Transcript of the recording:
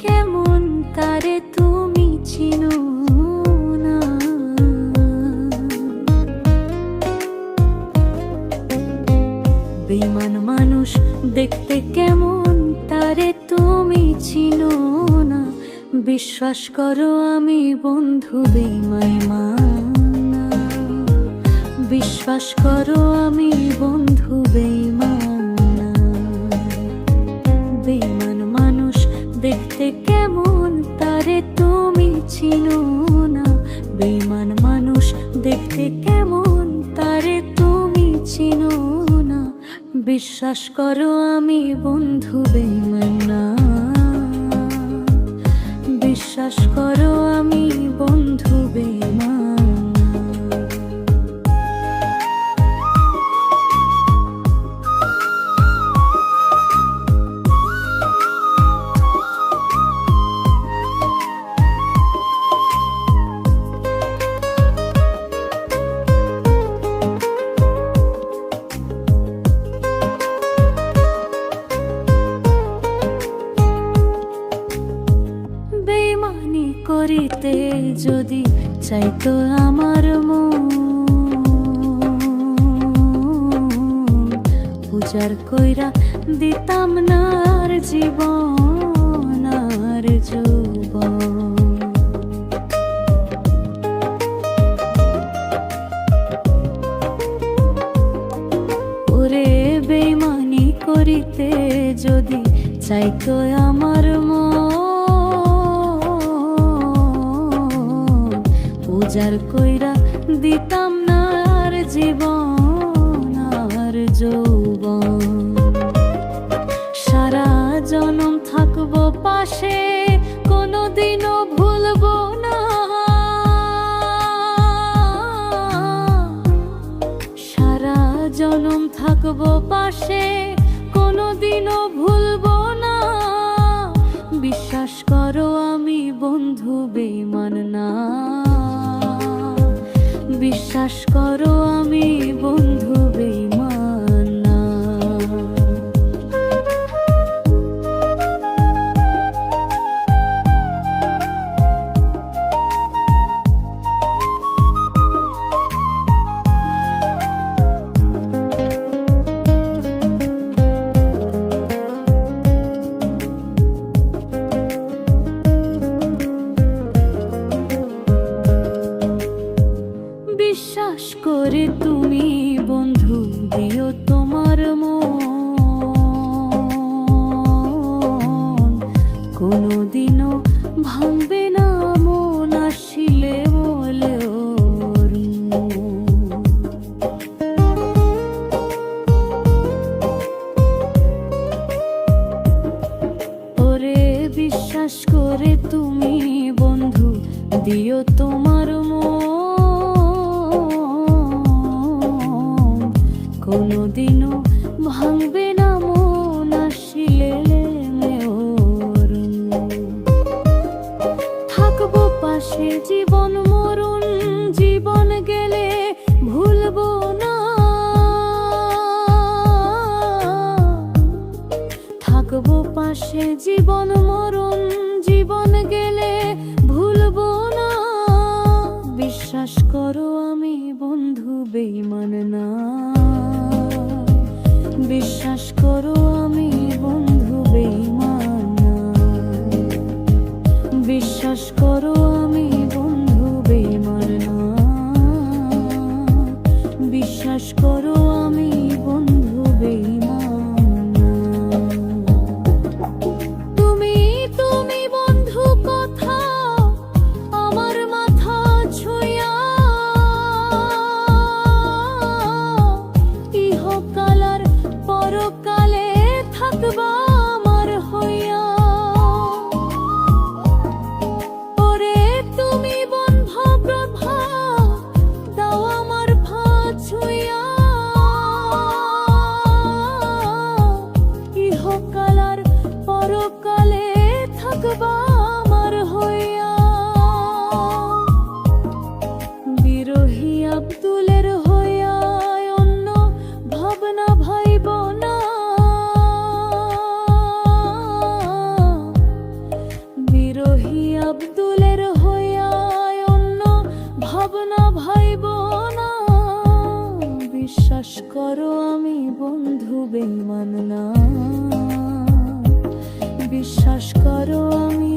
কেমন তারে তুমি চিনো না। বেঈমান মানুষ দেখতে কেমন তারে তুমি চিনো না। বিশ্বাস করো আমি বন্ধু বেঈমান, বিশ্বাস করো আমি বন্ধু বেঈমান। বেঈমান মানুষ দেখতে কেমন তারে তুমি চিনো না। বেঈমান মানুষ দেখতে কেমন তারে তুমি চিনো না। বিশ্বাস করো আমি বন্ধু বেঈমান, বিশ্বাস করো আমি বন্ধু বেঈমান। বেঈমানি করিতে যদি চাইতো আমার মন, পূজার কইরা দিতাম না আর জীবন আর যৌবন। ওরে বেঈমানি করিতে যদি চাইতো আমার মন, পূজার কইরা দিতাম না আর জীবন আর যৌবন। সারা জনম থাকবো পাশে, কোনোদিনও ভুলবো না। সারা জনম থাকবো পাশে, কোনোদিনও ভুলবো না। বিশ্বাস করো আমি বন্ধু বেঈমান না। বিশ্বাস করো আমি বন্ধু বেঈমান না। বিশ্বাস করে তুমি বন্ধু দিও তোমার মন, কোনোদিনও ভাঙবে না মন আসিলে বলে ওর মন। ওরে বিশ্বাস করে তুমি বন্ধু দিও তোমার মন, কোনোদিনও ভাঙবে না মন আসিলে ওর মন। থাকবো পাশে জীবন মরণ, জীবন গেলে ভুলবো না। থাকবো পাশে জীবন মরণ, জীবন গেলে ভুলবো না। বিশ্বাস করো আমি বন্ধু বেঈমান না। বিশ্বাস করো আমি বন্ধু বেঈমান না। বিশ্বাস করো আমি বন্ধু বেঈমান না। বিশ্বাস করো আমি বন্ধু বেঈমান না। তুমি তুমি বন্ধু কথা আমার মাথা ছুঁয়া, ইহকাল আর পরকালে থাকবা আমার হইয়া। ওরে তুমি বন্ধ প্রভা দাও আমার ভা ছুঁয়া, বিশ্বাস করো আমি বন্ধু বেঈমান না, বিশ্বাস করো আমি